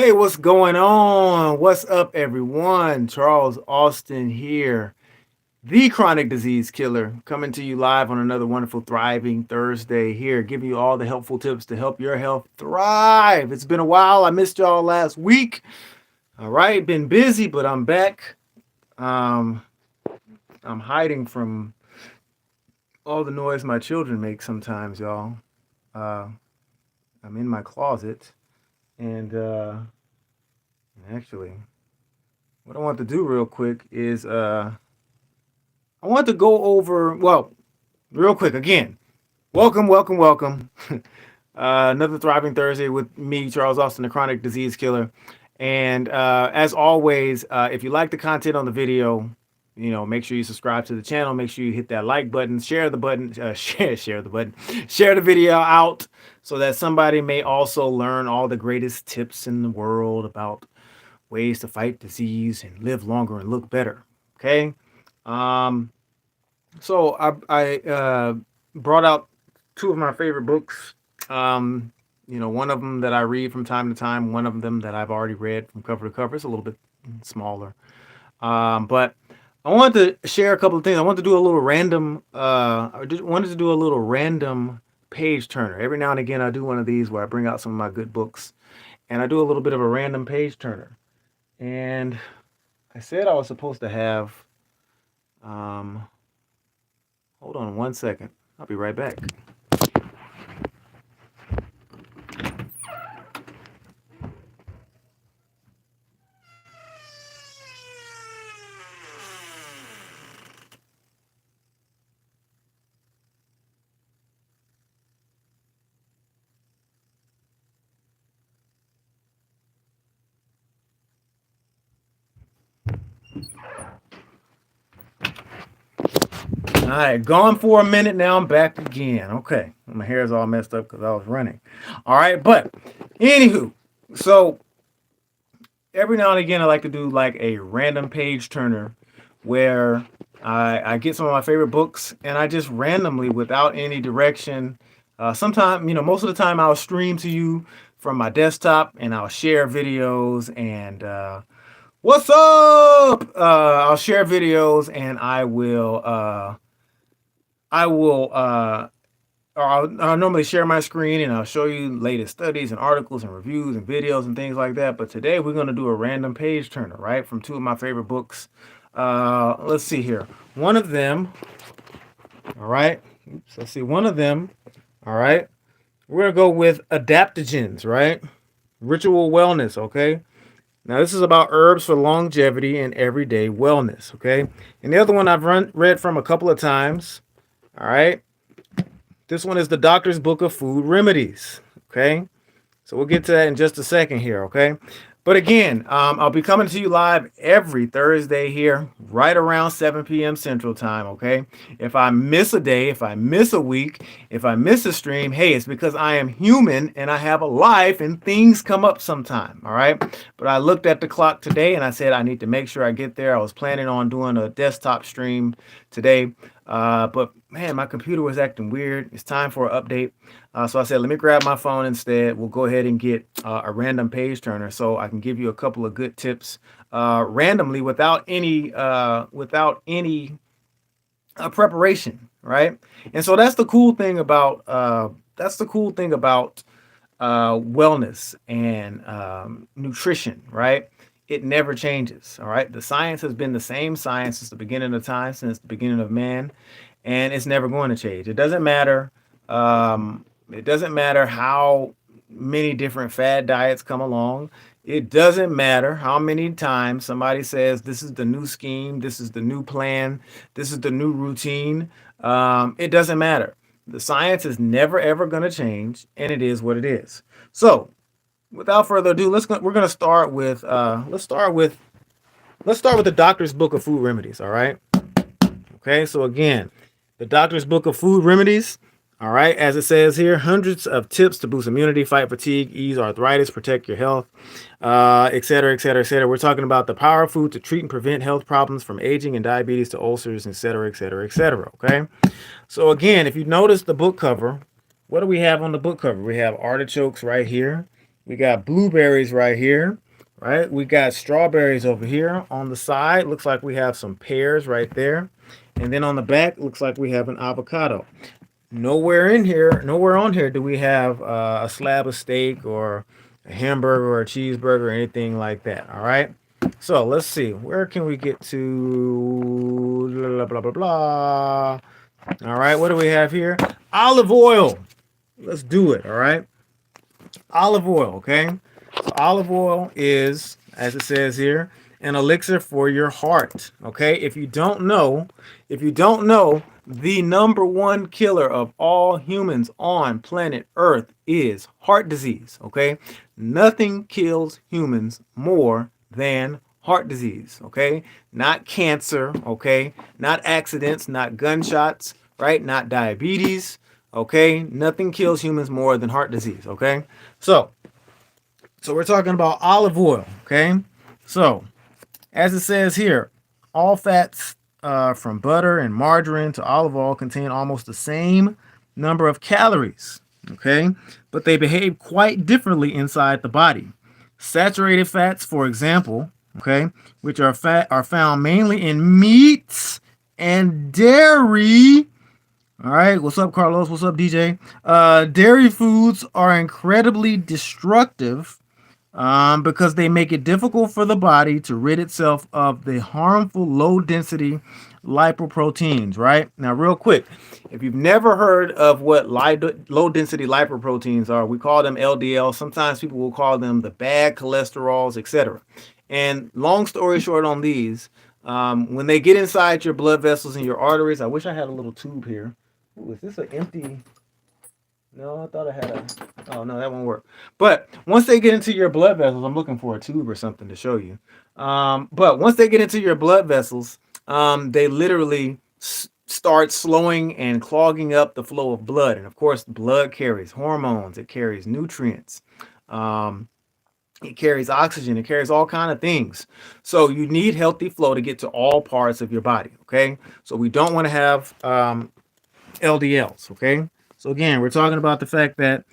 Hey, what's going on? What's up, everyone? Charles Austin here, the chronic disease killer, coming to you live on another wonderful, thriving Thursday here, giving you all the helpful tips to help your health thrive. It's been a while. I missed y'all last week. All right, been busy, but I'm back. Um, I'm hiding from all the noise my children make sometimes, y'all. Uh, I'm in my closet, and actually, what I want to do real quick is I want to go over, well, real quick again. Welcome. Another Thriving Thursday with me, Charles Austin, the Chronic Disease Killer. And as always, if you like the content on the video, make sure you subscribe to the channel. Make sure you hit that like button, share the button, share the button, share the video out so that somebody may also learn all the greatest tips in the world about ways to fight disease and live longer and look better. Okay. Um, so I brought out two of my favorite books. One of them that I read from time to time, one of them that I've already read from cover to cover. It's a little bit smaller. But I wanted to share a couple of things. I wanted to do a little random, I just wanted to do a little random page turner. Every now and again, I do one of these where I bring out some of my good books and I do a little bit of a random page turner. And I said I was supposed to have, um, hold on one second. I'll be right back. All right, gone for a minute. Now I'm back again. Okay, my hair is all messed up because I was running. All right, but anywho, so every now and again, I like to do like a random page turner where I get some of my favorite books and I just randomly, without any direction, sometimes, most of the time I'll stream to you from my desktop and I'll share videos and what's up? I'll share videos and I will or I'll normally share my screen and I'll show you latest studies and articles and reviews and videos and things like that. But today we're going to do a random page turner, right? From two of my favorite books. Let's see here. One of them, all right. Oops, let's see. One of them, all right. We're going to go with adaptogens, right? Ritual wellness, okay? Now, this is about herbs for longevity and everyday wellness, okay? And the other one I've read from a couple of times, all right? This one is the Doctor's Book of Food Remedies. Okay. So we'll get to that in just a second here. Okay. But again, I'll be coming to you live every Thursday here, right around 7 p.m. Central Time. Okay. If I miss a day, if I miss a week, if I miss a stream, hey, it's because I am human and I have a life and things come up sometime. All right. But I looked at the clock today and I said, I need to make sure I get there. I was planning on doing a desktop stream today. But man, my computer was acting weird. It's time for an update. So I said, let me grab my phone instead. We'll go ahead and get a random page turner so I can give you a couple of good tips randomly without any preparation, right? And so that's the cool thing about wellness and nutrition, right? It never changes. All right. The science has been the same science since the beginning of time, since the beginning of man, and it's never going to change. It doesn't matter. It doesn't matter how many different fad diets come along. It doesn't matter how many times somebody says this is the new scheme, this is the new plan, this is the new routine. It doesn't matter. The science is never ever going to change, and it is what it is. So, without further ado, we're going to start with let's start with the Doctor's Book of Food Remedies. All right. Okay. So again, the Doctor's Book of Food Remedies. All right, as it says here, hundreds of tips to boost immunity, fight fatigue, ease arthritis, protect your health, et cetera, et cetera, et cetera. We're talking about the power of food to treat and prevent health problems from aging and diabetes to ulcers, et cetera, et cetera, et cetera. Okay. So again, if you notice the book cover, what do we have on the book cover? We have artichokes right here. We got blueberries right here, right? We got strawberries over here. On the side, looks like we have some pears right there. And then on the back, looks like we have an avocado. Nowhere on here do we have a slab of steak or a hamburger or a cheeseburger or anything like that. All right. So let's see. Where can we get to? Blah, blah, blah, blah. All right. What do we have here? Olive oil. Let's do it. All right. Olive oil. Okay. So olive oil is, as it says here, an elixir for your heart. Okay. If you don't know, the number one killer of all humans on planet Earth is heart disease. Okay. Nothing kills humans more than heart disease. Okay. Not cancer. Okay. Not accidents, not gunshots, right? Not diabetes. Okay. Nothing kills humans more than heart disease. Okay. So, so we're talking about olive oil, okay? So, as it says here, all fats from butter and margarine to olive oil contain almost the same number of calories, okay? But they behave quite differently inside the body. Saturated fats, for example, okay, which are found mainly in meats and dairy. All right, what's up, Carlos? What's up, DJ? Dairy foods are incredibly destructive because they make it difficult for the body to rid itself of the harmful low density lipoproteins, right? Now, real quick, if you've never heard of what low density lipoproteins are, we call them LDL. Sometimes people will call them the bad cholesterols, etc. And long story short on these, when they get inside your blood vessels and your arteries, I wish I had a little tube here. Ooh, is this an empty? No, I thought I had a. Oh no, that won't work. But once they get into your blood vessels, I'm looking for a tube or something to show you. But once they get into your blood vessels, they literally start slowing and clogging up the flow of blood. And of course, blood carries hormones, it carries nutrients, it carries oxygen, it carries all kind of things. So you need healthy flow to get to all parts of your body. Okay, so we don't want to have LDLs. Okay. So again, we're talking about the fact that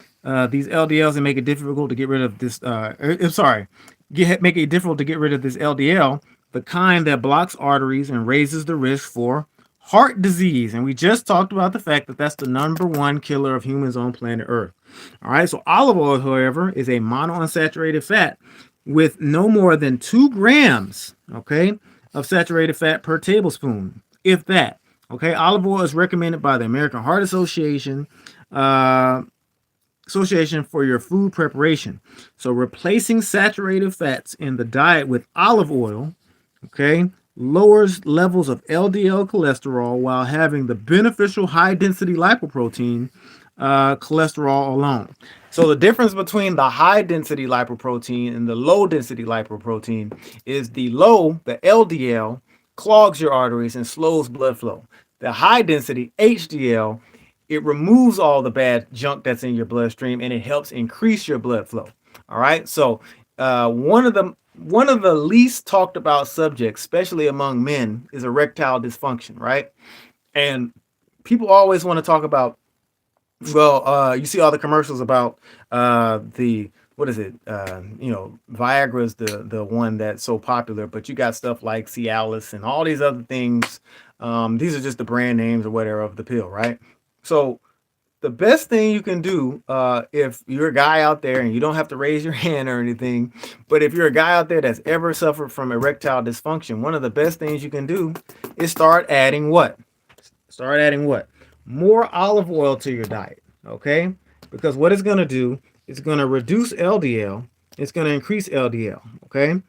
these LDLs and make it difficult to get rid of this. Make it difficult to get rid of this LDL, the kind that blocks arteries and raises the risk for heart disease. And we just talked about the fact that that's the number one killer of humans on planet Earth. All right. So olive oil, however, is a monounsaturated fat with no more than 2 grams, okay, of saturated fat per tablespoon, if that. Okay, olive oil is recommended by the American Heart Association for your food preparation. So replacing saturated fats in the diet with olive oil, okay, lowers levels of LDL cholesterol while having the beneficial high density lipoprotein cholesterol alone. So the difference between the high density lipoprotein and the low density lipoprotein is the LDL, clogs your arteries and slows blood flow. The high density HDL, it removes all the bad junk that's in your bloodstream and it helps increase your blood flow. All right. So one of the least talked about subjects, especially among men, is erectile dysfunction, right? And people always want to talk about, you see all the commercials about the what is it? Viagra's the one that's so popular, but you got stuff like Cialis and all these other things. These are just the brand names or whatever of the pill, right? So the best thing you can do, if you're a guy out there and you don't have to raise your hand or anything, but if you're a guy out there that's ever suffered from erectile dysfunction, one of the best things you can do is start adding what? More olive oil to your diet, okay? Because what it's going to do, it's going to reduce LDL, it's going to increase LDL, okay?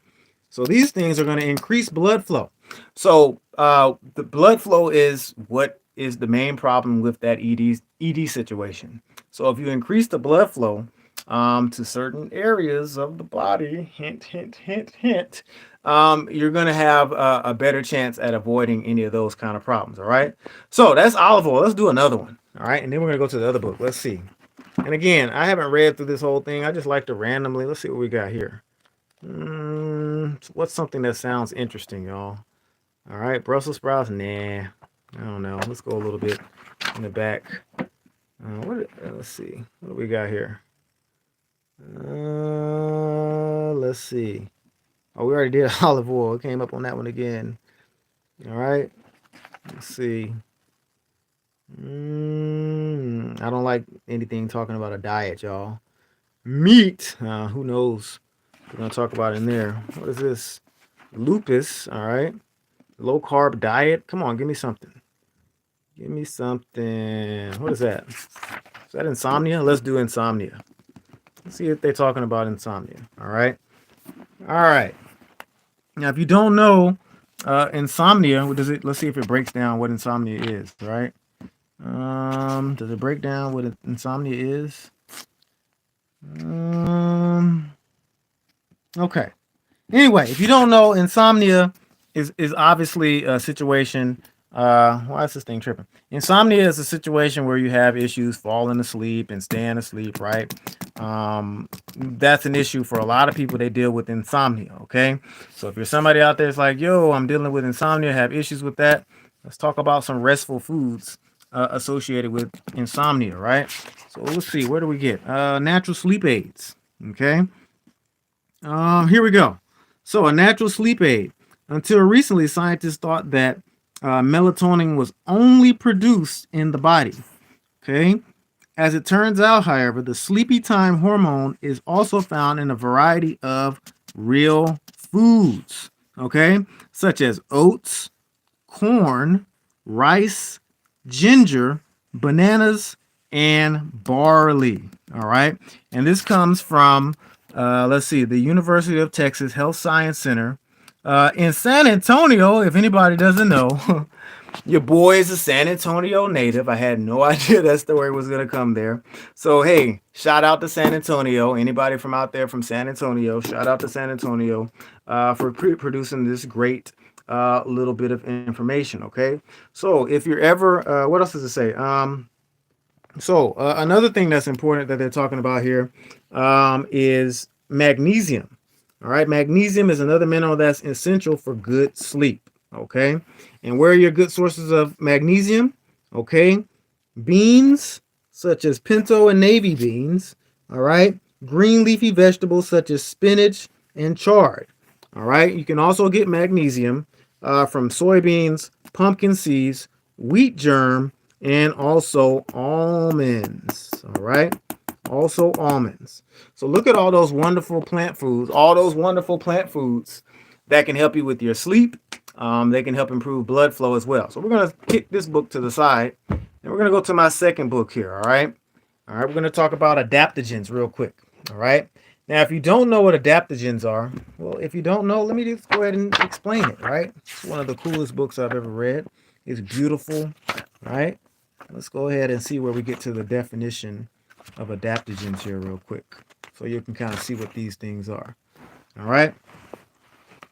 So these things are going to increase blood flow. So the blood flow is what is the main problem with that ED situation. So if you increase the blood flow to certain areas of the body, hint, hint, hint, hint, you're going to have a better chance at avoiding any of those kind of problems. All right. So that's olive oil. Let's do another one. All right. And then we're going to go to the other book. Let's see. And again, I haven't read through this whole thing. I just like to randomly. Let's see what we got here. What's something that sounds interesting, y'all? All right. Brussels sprouts. Nah. I don't know. Let's go a little bit in the back. Let's see. What do we got here? Let's see. Oh, we already did olive oil. It came up on that one again. All right. Let's see. I don't like anything talking about a diet, y'all. Meat. Who knows? We're gonna talk about in there. What is this? Lupus. All right. Low carb diet. Come on, give me something. Give me something. What is that? Is that insomnia? Let's do insomnia. Let's see if they're talking about insomnia. All right. All right. Now, if you don't know insomnia, what does it? Let's see if it breaks down what insomnia is. Right. Does it break down what insomnia is? Um. Okay. Anyway, if you don't know, insomnia is obviously a situation. Why is this thing tripping? Insomnia is a situation where you have issues falling asleep and staying asleep, right? That's an issue for a lot of people. They deal with insomnia. Okay, so if you're somebody out there that's like, yo, I'm dealing with insomnia, have issues with that, let's talk about some restful foods associated with insomnia, right? So let's see, where do we get natural sleep aids? Okay, here we go. So, a natural sleep aid. Until recently, scientists thought that melatonin was only produced in the body. Okay. As it turns out, however, the sleepy time hormone is also found in a variety of real foods. Okay. Such as oats, corn, rice, ginger, bananas, and barley. All right. And this comes from, let's see, the University of Texas Health Science Center in San Antonio. If anybody doesn't know, your boy is a San Antonio native. I had no idea that story was going to come there. So, hey, shout out to San Antonio. Anybody from out there from San Antonio, shout out to San Antonio for producing this great little bit of information. Okay. So, if you're ever, what else does it say? Another thing that's important that they're talking about here is magnesium. All right, magnesium is another mineral that's essential for good sleep. Okay, and where are your good sources of magnesium? Okay, beans such as pinto and navy beans. All right, green leafy vegetables such as spinach and chard. All right, you can also get magnesium from soybeans, pumpkin seeds, wheat germ, and also almonds. All right, also almonds. So look at all those wonderful plant foods, that can help you with your sleep. They can help improve blood flow as well. So we're gonna kick this book to the side, and we're gonna go to my second book here. All right. We're gonna talk about adaptogens real quick. All right. Now, if you don't know what adaptogens are, well, if you don't know, let me just go ahead and explain it. Right. It's one of the coolest books I've ever read. It's beautiful. Right. Let's go ahead and see where we get to the definition of adaptogens here real quick, so you can kind of see what these things are. All right.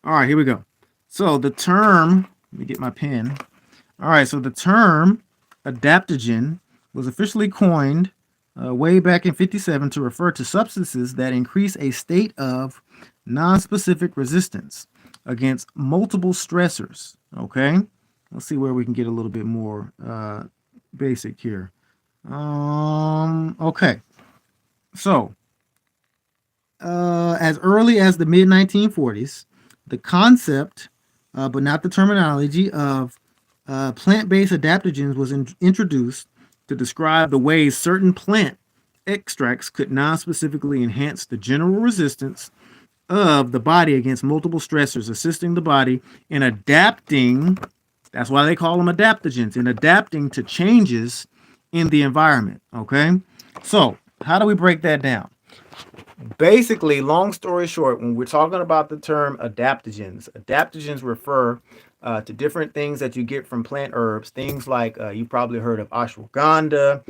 All right, here we go. So the term, let me get my pen. All right, so the term adaptogen was officially coined way back in 57 to refer to substances that increase a state of non-specific resistance against multiple stressors. Okay, let's see where we can get a little bit more basic here. Okay, so as early as the mid 1940s, the concept, but not the terminology, of plant-based adaptogens was introduced to describe the ways certain plant extracts could non-specifically enhance the general resistance of the body against multiple stressors, assisting the body in adapting. That's why they call them adaptogens, in adapting to changes in the environment. Okay, so how do we break that down? Basically, long story short, when we're talking about the term adaptogens refer to different things that you get from plant herbs. Things like you've probably heard of ashwagandha.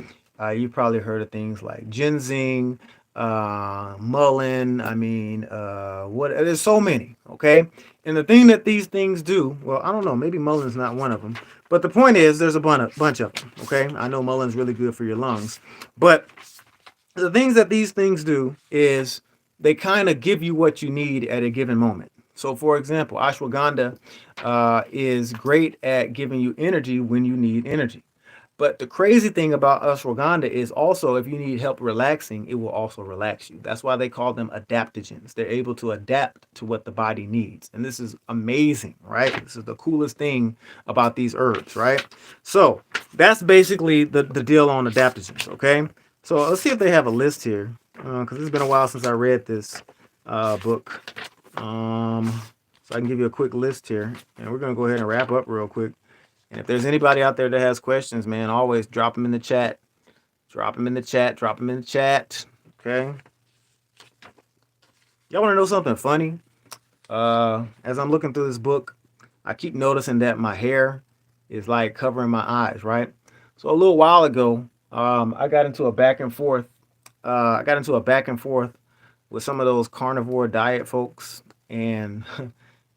You've probably heard of things like ginseng, mullein. I mean, what? There's so many. Okay, and the thing that these things do, well, I don't know. Maybe mullein's not one of them, but the point is, there's a bunch of them. Okay, I know mullein's really good for your lungs, but the things that these things do is they kind of give you what you need at a given moment. So, for example, ashwagandha is great at giving you energy when you need energy. But the crazy thing about ashwagandha is also if you need help relaxing, it will also relax you. That's why they call them adaptogens. They're able to adapt to what the body needs. And this is amazing, right? This is the coolest thing about these herbs, right? So that's basically the deal on adaptogens, okay? So let's see if they have a list here, because it's been a while since I read this book. So I can give you a quick list here, and we're gonna go ahead and wrap up real quick. And if there's anybody out there that has questions, man, always drop them in the chat. Drop them in the chat. Drop them in the chat. Okay. Y'all want to know something funny? As I'm looking through this book, I keep noticing that my hair is like covering my eyes, right? So a little while ago, I got into a back and forth. I got into a back and forth with some of those carnivore diet folks, and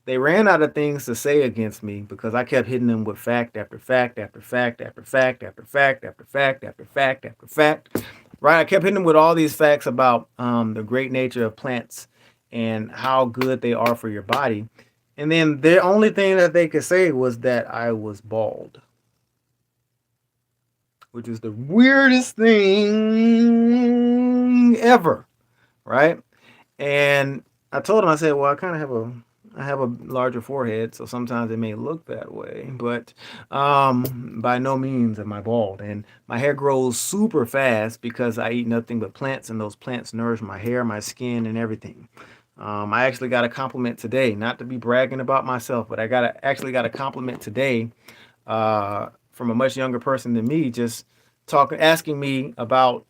they ran out of things to say against me because I kept hitting them with fact after fact after fact after fact after fact after fact after fact after fact. Right? I kept hitting them with all these facts about the great nature of plants and how good they are for your body. And then the only thing that they could say was that I was bald, which is the weirdest thing ever. Right? And I told him, I said, well, I have a larger forehead, so sometimes it may look that way, but by no means am I bald. And my hair grows super fast because I eat nothing but plants, and those plants nourish my hair, my skin, and everything. I actually got a compliment today, not to be bragging about myself, but actually got a compliment today from a much younger person than me, just asking me about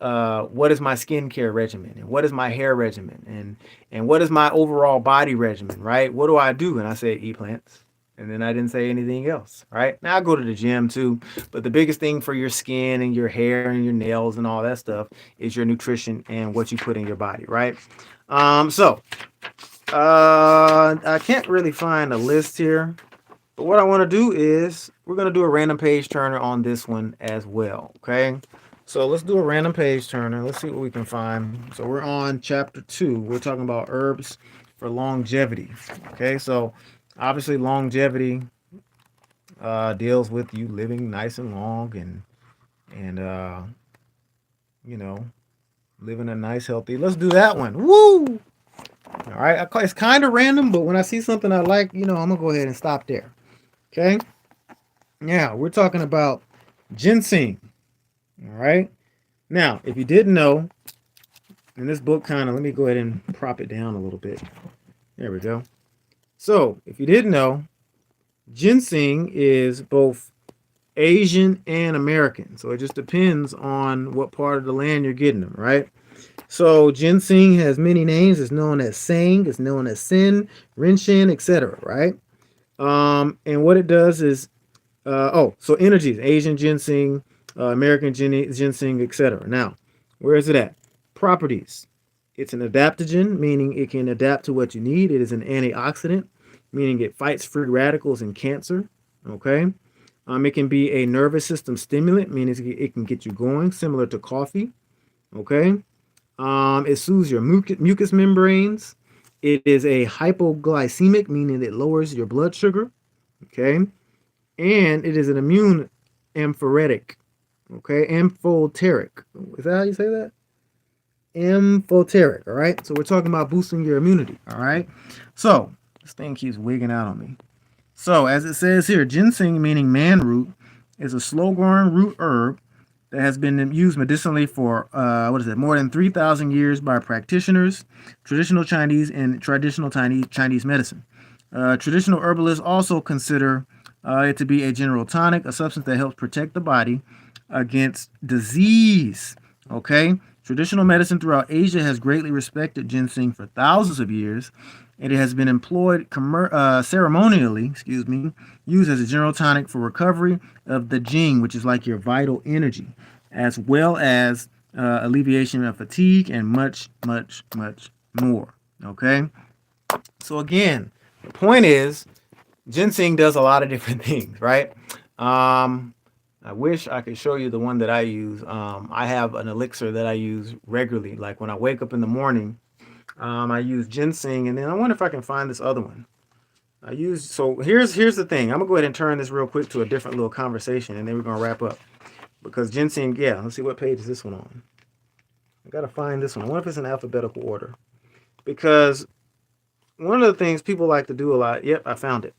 what is my skincare regimen and what is my hair regimen and what is my overall body regimen, right? What do I do? And I said, eat plants. And then I didn't say anything else, right? Now I go to the gym too, but the biggest thing for your skin and your hair and your nails and all that stuff is your nutrition and what you put in your body, right? I can't really find a list here. But what I want to do is we're going to do a random page turner on this one as well. Okay. So let's do a random page turner. Let's see what we can find. So we're on chapter 2. We're talking about herbs for longevity. Okay. So obviously longevity deals with you living nice and long and you know, living a nice healthy. Let's do that one. Woo! All right. It's kind of random, but when I see something I like, I'm going to go ahead and stop there. Okay. Now we're talking about ginseng. All right. Now, if you didn't know, in this book, let me go ahead and prop it down a little bit. There we go. So, if you didn't know, ginseng is both Asian and American. So it just depends on what part of the land you're getting them, right? So ginseng has many names. It's known as sang, it's known as sin, rinshin, etc. Right? And what it does is, so energies, Asian ginseng, American ginseng, etc. Now, where is it at? Properties. It's an adaptogen, meaning it can adapt to what you need. It is an antioxidant, meaning it fights free radicals and cancer. Okay. It can be a nervous system stimulant, meaning it can get you going, similar to coffee. Okay. It soothes your mucous membranes. It is a hypoglycemic, meaning it lowers your blood sugar. Okay. And it is an immune amphoretic. Okay. Amphoteric. Is that how you say that? Amphoteric. All right. So we're talking about boosting your immunity. All right. So this thing keeps wigging out on me. So as it says here, ginseng, meaning man root, is a slow-growing root herb that has been used medicinally for more than 3,000 years by practitioners, traditional Chinese Chinese medicine. Traditional herbalists also consider it to be a general tonic, a substance that helps protect the body against disease. Okay, traditional medicine throughout Asia has greatly respected ginseng for thousands of years, and it has been employed ceremonially, used as a general tonic for recovery of the jing, which is like your vital energy, as well as alleviation of fatigue and much, much, much more. Okay, so again, the point is, ginseng does a lot of different things, right? I wish I could show you the one that I use. I have an elixir that I use regularly. Like when I wake up in the morning, I use ginseng, and then I wonder if I can find this other one. So here's the thing. I'm gonna go ahead and turn this real quick to a different little conversation, and then we're gonna wrap up. because ginseng, yeah, let's see what page is this one on. I gotta find this one. I wonder if it's in alphabetical order. Because one of the things people like to do a lot, yep, I found it.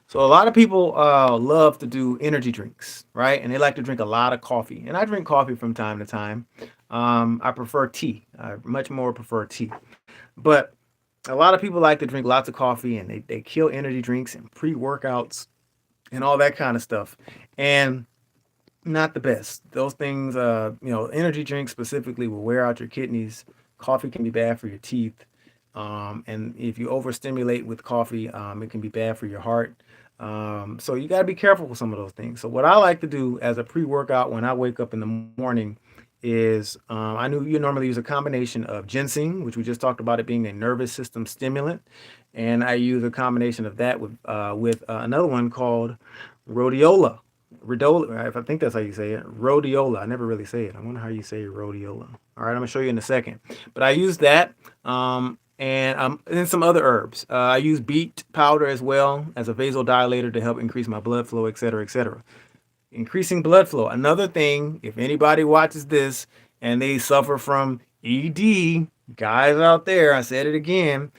So a lot of people love to do energy drinks, right? And they like to drink a lot of coffee. And I drink coffee from time to time. I prefer tea. I much more prefer tea. But a lot of people like to drink lots of coffee and they kill energy drinks and pre-workouts and all that kind of stuff. And not the best. Those things, energy drinks specifically will wear out your kidneys. Coffee can be bad for your teeth. And if you overstimulate with coffee, it can be bad for your heart. So you got to be careful with some of those things. So what I like to do as a pre-workout when I wake up in the morning is I knew you normally use a combination of ginseng, which we just talked about it being a nervous system stimulant, and I use a combination of that with another one called rhodiola. Rhodola, if I think that's how you say it, rhodiola. I never really say it. I wonder how you say rhodiola. All right, I'm gonna show you in a second. But I use that, and then some other herbs. I use beet powder as well as a vasodilator to help increase my blood flow, et cetera, et cetera. Increasing blood flow. Another thing, if anybody watches this and they suffer from ED, guys out there, I said it again,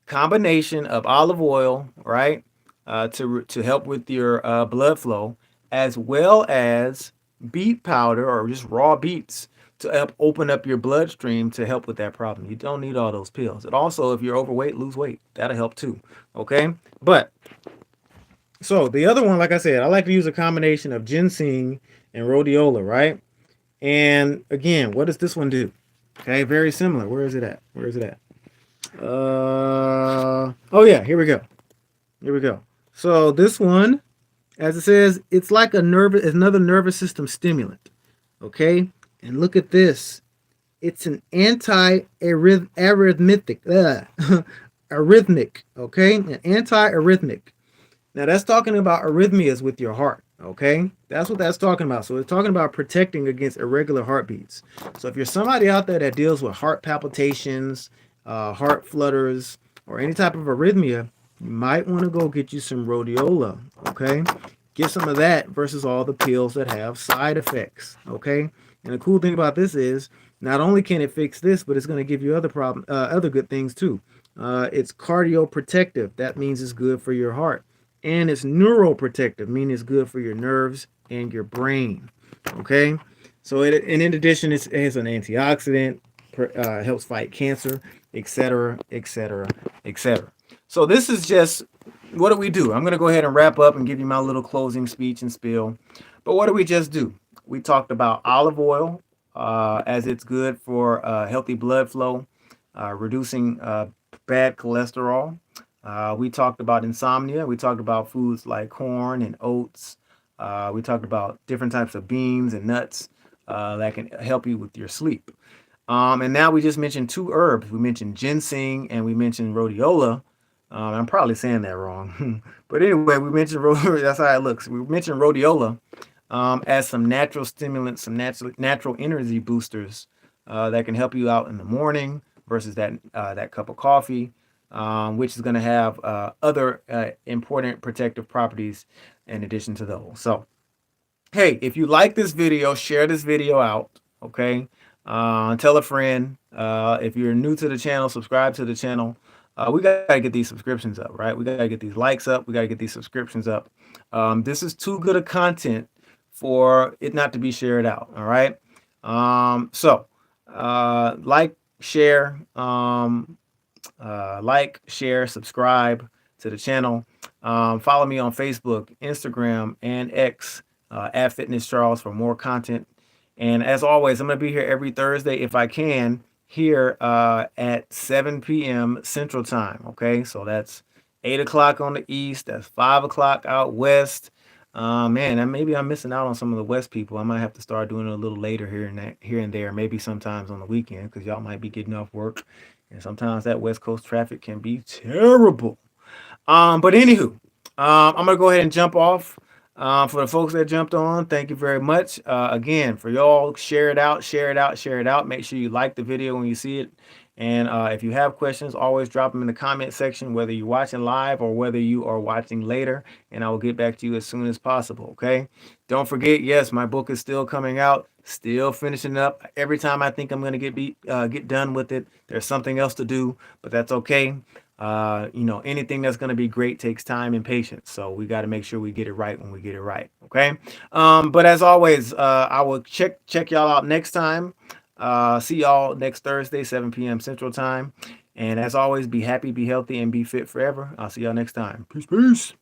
combination of olive oil, right, to help with your blood flow, as well as beet powder or just raw beets to help open up your bloodstream to help with that problem. You don't need all those pills. And also, if you're overweight, lose weight. That'll help too. Okay, but so the other one, like I said, I like to use a combination of ginseng and rhodiola, right? And again, what does this one do? Okay, very similar. Where is it at? Where is it at? Oh yeah, here we go. Here we go. So this one, as it says, it's like another nervous system stimulant. Okay, and look at this. It's an anti-arrhythmic, arrhythmic. Okay, an anti-arrhythmic. Now that's talking about arrhythmias with your heart. Okay, that's what that's talking about. So it's talking about protecting against irregular heartbeats. So if you're somebody out there that deals with heart palpitations, heart flutters, or any type of arrhythmia, you might want to go get you some rhodiola. Okay, get some of that versus all the pills that have side effects. Okay, and the cool thing about this is not only can it fix this, but it's going to give you other good things too. It's cardioprotective. That means it's good for your heart, and it's neuroprotective, meaning it's good for your nerves and your brain. Okay, so and in addition, it has an antioxidant, helps fight cancer, etc., etc., etc. So this is just what do we do? I'm going to go ahead and wrap up and give you my little closing speech and spiel. But what do we just do? We talked about olive oil as it's good for healthy blood flow, reducing bad cholesterol. We talked about insomnia. We talked about foods like corn and oats. We talked about different types of beans and nuts that can help you with your sleep. And now we just mentioned two herbs. We mentioned ginseng and we mentioned rhodiola. I'm probably saying that wrong. But anyway, we mentioned that's how it looks. We mentioned rhodiola as some natural stimulants, some natural energy boosters that can help you out in the morning versus that cup of coffee, which is going to have other important protective properties in addition to those. So, hey, if you like this video, share this video out, okay? Tell a friend. If you're new to the channel, subscribe to the channel. We got to get these subscriptions up, right? We got to get these likes up. We got to get these subscriptions up. This is too good a content for it not to be shared out, all right? Like, share, subscribe to the channel. Follow me on Facebook, Instagram, and X at Fitness Charles for more content. And as always, I'm going to be here every Thursday if I can, here at 7 p.m. Central Time. Okay, so that's 8 o'clock on the East. That's 5 o'clock out West. Man, and maybe I'm missing out on some of the West people. I might have to start doing it a little later here and there. Maybe sometimes on the weekend because y'all might be getting off work, and sometimes that West Coast traffic can be terrible. But anywho, I'm gonna go ahead and jump off. For the folks that jumped on, thank you very much. Again, for y'all, share it out, share it out, share it out. Make sure you like the video when you see it. And if you have questions, always drop them in the comment section, whether you're watching live or whether you are watching later, and I will get back to you as soon as possible. Okay. Don't forget, yes, my book is still coming out, still finishing up. Every time I think I'm going to get done with it, there's something else to do, but that's okay. Anything that's going to be great takes time and patience. So we got to make sure we get it right when we get it right. Okay. But as always, I will check y'all out next time. See y'all next Thursday, 7 p.m. Central Time. And as always, be happy, be healthy, and be fit forever. I'll see y'all next time. Peace, peace.